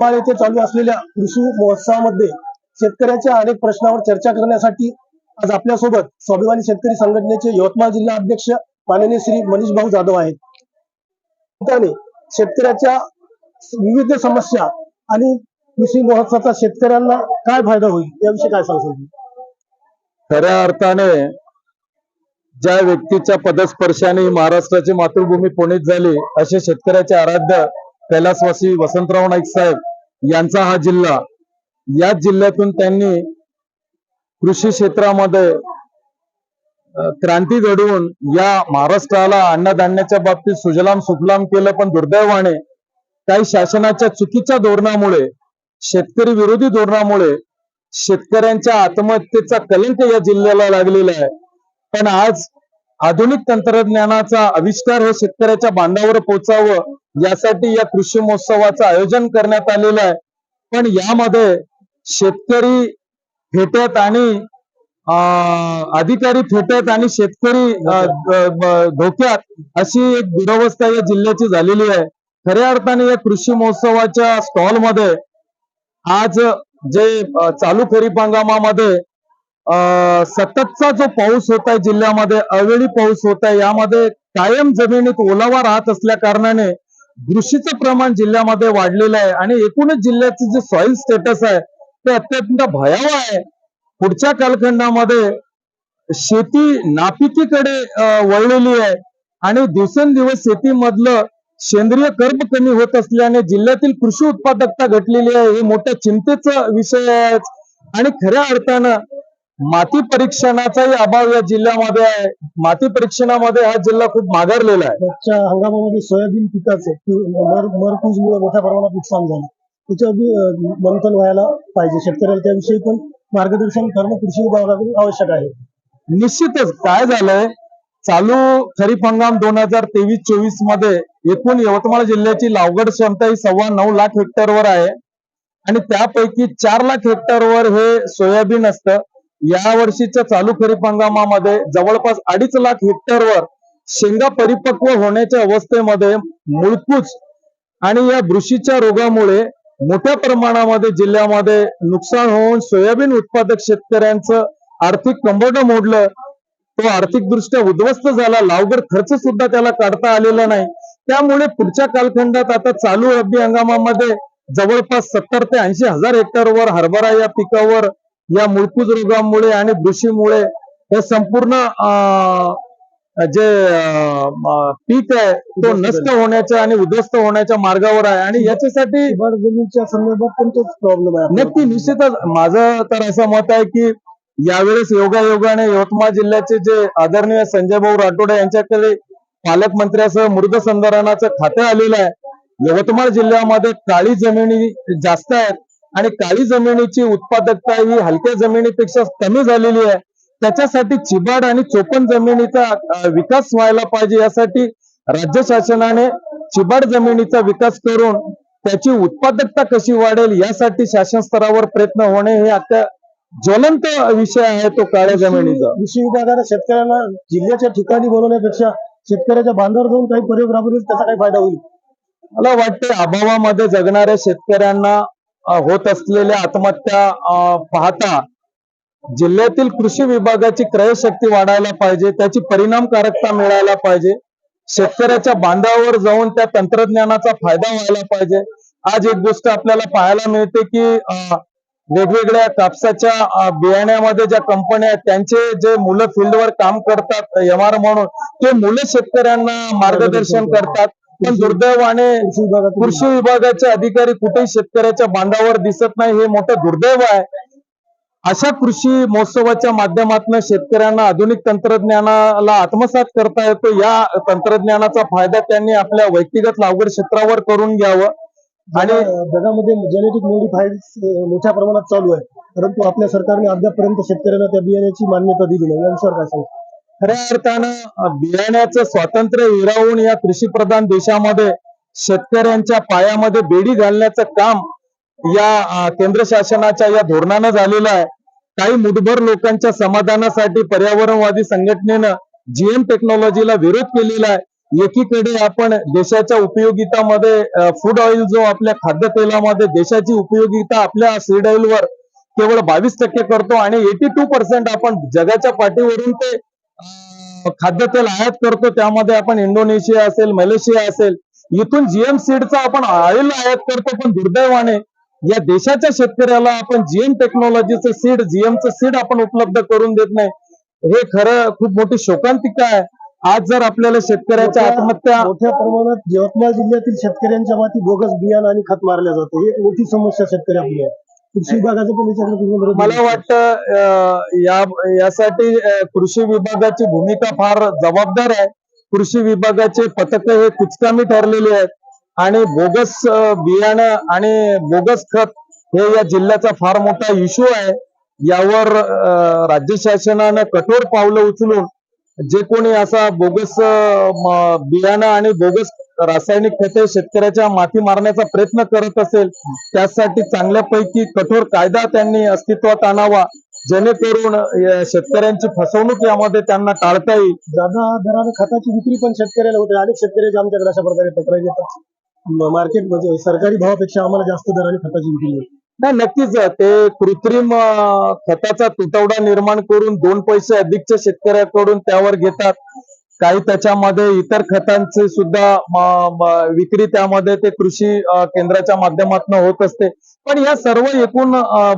येथे चालू असलेल्या कृषी महोत्सवामध्ये शेतकऱ्याच्या अनेक प्रश्नावर चर्चा करण्यासाठी आज आपल्यासोबत स्वाभिमानी शेतकरी संघटनेचे यवतमाळ जिल्हा अध्यक्ष माननीय श्री मनीष भाऊ जाधव आहेत. त्याने शेतकऱ्याच्या विविध समस्या आणि कृषी महोत्सवाचा शेतकऱ्यांना काय फायदा होईल याविषयी काय सांगतो. खऱ्या अर्थाने ज्या व्यक्तीच्या पदस्पर्शाने महाराष्ट्राची मातृभूमी पुनीत झाली असे शेतकऱ्याचे आराध्य कैलासवासी वसंतराव नाईक साहेब यांचा हा जिल्हा, या जिल्ह्यातून त्यांनी कृषी क्षेत्रामध्ये क्रांती घडवून या महाराष्ट्राला अन्नधान्याच्या बाबतीत सुजलाम सुफलाम केलं. पण दुर्दैवाने काही शासनाच्या चुकीच्या धोरणामुळे, शेतकरी विरोधी धोरणामुळे शेतकऱ्यांच्या आत्महत्येचा कलंक या जिल्ह्याला लागलेला आहे. पण आज आधुनिक तंत्रज्ञानाचा आविष्कार हे शेतकऱ्याच्या बांधावर पोहोचावं यासाठी या कृषी महोत्सवाचं आयोजन करण्यात आलेलं आहे. पण यामध्ये शेतकरी फेट्यात आणि अधिकारी फेट्यात आणि शेतकरी धोक्यात अशी एक दुरवस्था या जिल्ह्याची झालेली आहे. खऱ्या अर्थाने या कृषी महोत्सवाच्या स्टॉल मध्ये आज जे चालू खरीप हंगामामध्ये सततचा जो पाऊस होत आहे जिल्ह्यामध्ये, अवेळी पाऊस होत आहे, यामध्ये कायम जमिनीत ओलावा राहत असल्या कारणाने बुरशीचं प्रमाण जिल्ह्यामध्ये वाढलेलं आहे आणि एकूणच जिल्ह्याचं जे सॉइल स्टेटस आहे ते अत्यंत भयावह आहे. पुढच्या कालखंडामध्ये शेती नापिकीकडे वळलेली आहे आणि दिवसेंदिवस शेतीमधलं सेंद्रिय कर्ब कमी होत असल्याने जिल्ह्यातील कृषी उत्पादकता घटलेली आहे. हे मोठ्या चिंतेचा विषय आहे आणि खऱ्या अर्थानं माती परीक्षणाचाही अभाव या जिल्ह्यामध्ये आहे. माती परीक्षणामध्ये हा जिल्हा खूप माघारलेला आहे. मागच्या हंगामामध्ये सोयाबीन पिकाचे मरकुजमुळे मोठ्या प्रमाणात नुकसान झालं. त्याच्यावर मंथन व्हायला पाहिजे. शेतकऱ्याला त्याविषयी पण मार्गदर्शन करणं कृषी विभागाकडून आवश्यक आहे. निश्चितच काय झालंय, चालू खरीप हंगाम 2023-24 मध्ये एकूण यवतमाळ जिल्ह्याची लागवड क्षमता ही 9.25 लाख हेक्टरवर आहे आणि त्यापैकी 4 लाख हेक्टरवर हे सोयाबीन असतं. या वर्षीच्या चालू खरीप हंगामामध्ये जवळपास 2.5 लाख हेक्टरवर शेंगा परिपक्व होण्याच्या अवस्थेमध्ये मुळकूच आणि या बुरशीच्या रोगामुळे मोठ्या प्रमाणामध्ये जिल्ह्यामध्ये नुकसान होऊन सोयाबीन उत्पादक शेतकऱ्यांचं आर्थिक कंबरडं मोडलं. तो आर्थिक दृष्ट्या उद्ध्वस्त झाला. लागवड खर्च सुद्धा त्याला काढता आलेला नाही. त्यामुळे पुढच्या कालखंडात आता चालू रब्बी हंगामामध्ये जवळपास 70 ते 80 हजार हेक्टरवर हरभरा या पिकावर या मुळकूज रोगामुळे आणि बुरशीमुळे हे संपूर्ण जे पीक आहे तो नष्ट होण्याच्या आणि उद्ध्वस्त होण्याच्या मार्गावर आहे आणि याच्यासाठी जमिनीच्या संदर्भात पण तोच प्रॉब्लेम आहे. नक्की निश्चितच माझं तर असं मत आहे की यावेळेस योगायोगाने यवतमाळ जिल्ह्याचे जे आदरणीय संजय भाऊ राठोडे यांच्याकडे पालकमंत्र्यासह मृद संधारणाचं खातं आलेलं आहे. यवतमाळ जिल्ह्यामध्ये काळी जमिनी जास्त आहेत आणि काळी जमिनीची उत्पादकता ही हलक्या जमिनीपेक्षा कमी झालेली आहे. त्याच्यासाठी चिबाड आणि चोपण जमिनीचा विकास व्हायला पाहिजे. यासाठी राज्य शासनाने चिबाड जमिनीचा विकास करून त्याची उत्पादकता कशी वाढेल यासाठी शासन स्तरावर प्रयत्न होणे हे आता ज्वलंत विषय आहे तो काळ्या जमिनीचा. कृषी विभागाने शेतकऱ्यांना जिल्ह्याच्या ठिकाणी बोलवण्यापेक्षा शेतकऱ्याच्या बांधावर जाऊन काही प्रयोग राबवले त्याचा काय फायदा होईल. मला वाटते अभावामध्ये जगणाऱ्या शेतकऱ्यांना होत असलेल्या आत्महत्या पाहता जिल्ह्यातील कृषी विभागाची क्रयशक्ती वाढायला पाहिजे, त्याची परिणामकारकता मिळायला पाहिजे, शेतकऱ्याच्या बांधावर जाऊन त्या तंत्रज्ञानाचा फायदा व्हायला पाहिजे. आज एक गोष्ट आपल्याला पाहायला मिळते की वेगवेगळ्या कापसाच्या बियाण्यामध्ये ज्या कंपन्या आहेत त्यांचे जे मुलं फील्डवर काम करतात MR म्हणून, ते मुलं शेतकऱ्यांना मार्गदर्शन करतात. पण दुर्दैवाने कृषी विभागाचे अधिकारी कुठेही शेतकऱ्याच्या बांधावर दिसत नाही. हे मोठं दुर्दैव आहे. अशा कृषी महोत्सवाच्या माध्यमातून शेतकऱ्यांना आधुनिक तंत्रज्ञानाला आत्मसात करता येतो. या तंत्रज्ञानाचा फायदा त्यांनी आपल्या व्यक्तिगत लागवड क्षेत्रावर करून घ्यावं. आणि जगामध्ये जेनेटिक मॉडिफाईड मोठ्या प्रमाणात चालू आहे, परंतु आपल्या सरकारने अद्यापर्यंत शेतकऱ्यांना त्या बियाण्याची मान्यता दिली नाही. यानुसार काय सांगू. खऱ्या अर्थानं बियाण्याचं स्वातंत्र्य हिरावून या कृषी प्रधान देशामध्ये शेतकऱ्यांच्या पायामध्ये बेडी घालण्याचं काम या केंद्र शासनाच्या या धोरणानं झालेलं आहे. काही मुठभर लोकांच्या समाधानासाठी पर्यावरणवादी संघटनेनं GM टेक्नॉलॉजीला विरोध केलेला आहे. एकीकडे आपण देशाच्या उपयोगितामध्ये फूड ऑइल जो आपल्या खाद्यतेलामध्ये देशाची उपयोगिता आपल्या सीड ऑइलवर केवळ 22% करतो आणि 82% आपण जगाच्या पाठीवरून ते खाद्यतेल आयात करतो. त्यामध्ये आपण इंडोनेशिया असेल, मलेशिया असेल, इथून जीएम सीडचा आपण ऑइल आयात करतो. पण दुर्दैवाने या देशाच्या शेतकऱ्याला आपण जीएम टेक्नॉलॉजीचं सीड, जीएमचं सीड आपण उपलब्ध करून देत नाही. हे खरं खूप मोठी शोकांतिका आहे. आज जर आपल्याला शेतकऱ्याच्या आत्महत्या मोठ्या प्रमाणात यवतमाळ जिल्ह्यातील शेतकऱ्यांच्या माती बोगस बियाणं आणि खत मारल्या जातं. ही एक मोठी समस्या शेतकरी आपली आहे. कृषी विभागाचं पण याच्याकडे तुम्ही बरोबर मला वाटतं यासाठी कृषी विभागाची भूमिका फार जबाबदार आहे. कृषी विभागाचे पथक हे कुचकामी ठरलेले आहेत आणि बोगस बियाणं आणि बोगस खत हे या जिल्ह्याचा फार मोठा इश्यू आहे. यावर राज्य शासनानं कठोर पावलं उचलून जे कोणी असा बोगस बियाणं आणि बोगस रासायनिक खते शेतकऱ्याच्या माती मारण्याचा प्रयत्न करत असेल त्यासाठी चांगल्यापैकी कठोर कायदा त्यांनी अस्तित्वात आणावा, जेणेकरून शेतकऱ्यांची फसवणूक यामध्ये त्यांना टाळता येईल. जादा दराने खताची विक्री पण शेतकऱ्याला होते. अनेक शेतकऱ्याच्या आमच्याकडे अशा प्रकारे तक्रारी येतात. मार्केटमध्ये सरकारी भावापेक्षा आम्हाला जास्त दराने खताची विक्री होते. नाही, नक्कीच ते कृत्रिम खताचा तुटवडा निर्माण करून 2 पैसे अधिकच्या शेतकऱ्याकडून त्यावर घेतात. काही त्याच्यामध्ये इतर खतांचे सुद्धा विक्री त्यामध्ये ते कृषी केंद्राच्या माध्यमातून होत असते. पण या सर्व एकूण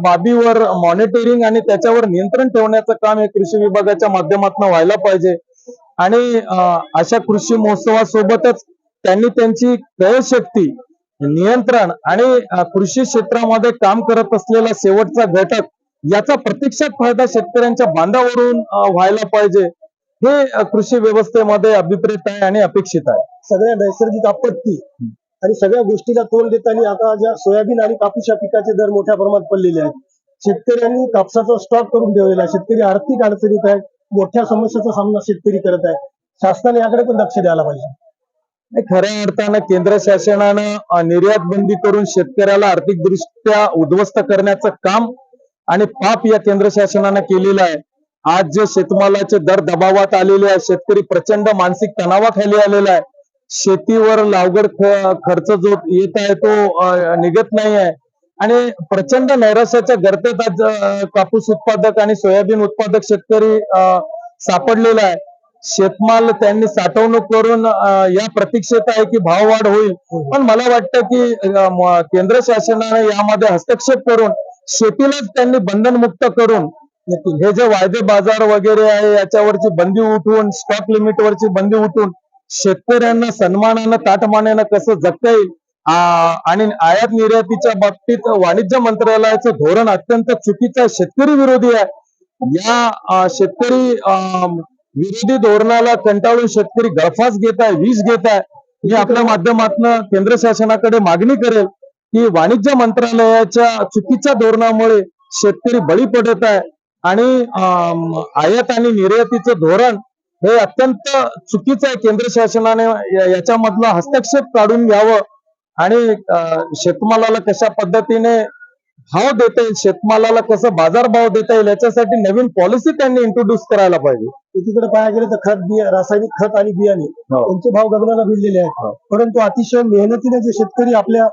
बाबीवर मॉनिटरिंग आणि त्याच्यावर नियंत्रण ठेवण्याचं काम हे कृषी विभागाच्या माध्यमातून व्हायला पाहिजे. आणि अशा कृषी महोत्सवासोबतच त्यांनी त्यांची क्रयशक्ती, नियंत्रण आणि कृषी क्षेत्रामध्ये काम करत असलेला शेवटचा घटक याचा प्रत्यक्षात फायदा शेतकऱ्यांच्या बांधावरून व्हायला पाहिजे. हे कृषी व्यवस्थेमध्ये अभिप्रेत आहे आणि अपेक्षित आहे. सगळ्या नैसर्गिक आपत्ती आणि सगळ्या गोष्टीला तोंड देताना आता ज्या सोयाबीन आणि कापूस या पिकाचे दर मोठ्या प्रमाणात पडलेले आहेत. शेतकऱ्यांनी कापसाचा स्टॉक करून ठेवलेला आहे. शेतकरी आर्थिक अडचणीत आहेत. मोठ्या समस्येचा सामना शेतकरी करत आहे. शासनाने याकडे पण लक्ष द्यायला पाहिजे. खऱ्या अर्थानं केंद्र शासनानं निर्यात बंदी करून शेतकऱ्याला आर्थिकदृष्ट्या उद्ध्वस्त करण्याचं काम आणि पाप या केंद्र शासनानं केलेलं आहे. आज जे शेतमालाचे दर दबावात आलेले आहे, शेतकरी प्रचंड मानसिक तणावाखाली आलेला आहे. शेतीवर लावगड खर्च जो येत आहे तो निघत नाही आहे आणि प्रचंड नैराश्याच्या गर्तेत आज कापूस उत्पादक आणि सोयाबीन उत्पादक शेतकरी सापडलेला आहे. शेतमाल त्यांनी साठवणूक करून या प्रतीक्षेत आहे की भाववाढ होईल. पण मला वाटतं की केंद्र शासनाने यामध्ये हस्तक्षेप करून शेतीलाच त्यांनी बंधनमुक्त करून हे जे वायदे बाजार वगैरे आहे याच्यावरची बंदी उठवून, स्टॉक लिमिटवरची बंदी उठवून शेतकऱ्यांना सन्मानानं ताटमानेनं कसं जगता येईल आणि आयात निर्यातीच्या बाबतीत वाणिज्य मंत्रालयाचं धोरण अत्यंत चुकीचं आहे, शेतकरी विरोधी आहे. या शेतकरी विरोधी धोरणाला कंटाळून शेतकरी गळफास घेत आहे, विष घेत आहे. मी आपल्या माध्यमातून केंद्र शासनाकडे मागणी करेल की वाणिज्य मंत्रालयाच्या चुकीच्या धोरणामुळे शेतकरी बळी पडत आहे आणि आयात आणि निर्यातीचं धोरण हे अत्यंत चुकीचं आहे. केंद्र शासनाने याच्यामधला हस्तक्षेप काढून घ्यावं आणि शेतमालाला कशा पद्धतीने भाव देता येईल, शेतमालाला कसं बाजारभाव देता येईल याच्यासाठी नवीन पॉलिसी त्यांनी इंट्रोड्यूस करायला पाहिजे. एकीकडे पाहायला गेलं तर रासायनिक खत आणि बियाणे यांचे भाव गगनाला भिडलेले आहेत. परंतु अतिशय मेहनतीने जे शेतकरी आपल्या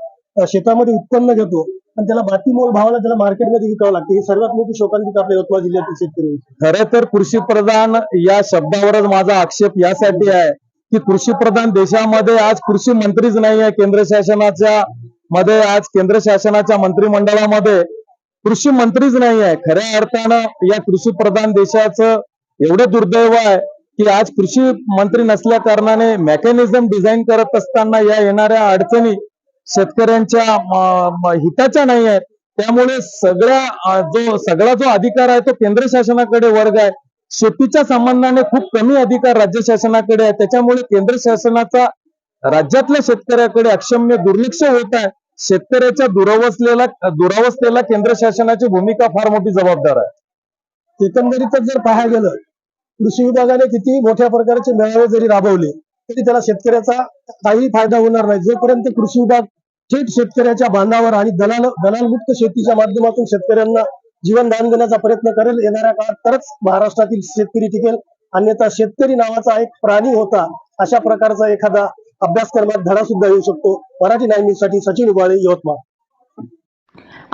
शेतामध्ये उत्पन्न घेतो आणि त्याला बाकीमोल भावाला त्याला मार्केटमध्ये विकावं लागते. ही सर्वात मोठी शोकांतिका आपल्या यवतमाळ जिल्ह्यातील शेतकरी. खरं तर कृषी प्रधान या शब्दावरच माझा आक्षेप यासाठी आहे की कृषी प्रधान देशामध्ये आज कृषी मंत्रीच नाही आहे. केंद्र शासनाच्या मध्ये आज केंद्र शासनाच्या मंत्रिमंडळामध्ये कृषी मंत्रीच नाही आहे. खऱ्या अर्थानं या कृषी प्रधान देशाचं एवढं दुर्दैव आहे की आज कृषी मंत्री नसल्या कारणाने मेकॅनिझम डिझाईन करत असताना या येणाऱ्या अडचणी शेतकऱ्यांच्या हिताच्या नाही आहेत. त्यामुळे सगळा जो अधिकार आहे तो केंद्र शासनाकडे वर्ग आहे. शेतीच्या संबंधाने खूप कमी अधिकार राज्य शासनाकडे आहे. त्याच्यामुळे केंद्र शासनाचा राज्यातल्या शेतकऱ्याकडे अक्षम्य दुर्लक्ष होत आहे. शेतकऱ्याच्या दुरावस्थेला केंद्र शासनाची भूमिका फार मोठी जबाबदार आहे. एकंदरीतच जर पाहायला गेलं कृषी विभागाने किती मोठ्या प्रकारचे मेळावे जरी राबवले तरी त्याला शेतकऱ्याचा काही फायदा होणार नाही. जोपर्यंत कृषी विभाग थेट शेतकऱ्याच्या बांधावर आणि दलालमुक्त शेतीच्या माध्यमातून शेतकऱ्यांना जीवनदान देण्याचा प्रयत्न करेल येणाऱ्या काळात तरच महाराष्ट्रातील शेतकरी टिकेल अन्यथा शेतकरी नावाचा एक प्राणी होता अशा प्रकारचा एखादा अभ्यासक्रमात धडा सुद्धा येऊ शकतो. मराठी 9 न्यूज साठी सचिन उबाळे, यवतमाळ.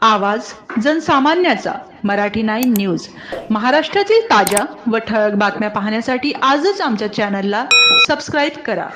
आवाज जनसामान्याचा मराठी 9 न्यूज. महाराष्ट्रातील ताज्या व ठळक बातम्या पाहण्यासाठी आजच आमच्या चॅनलला सबस्क्राईब करा.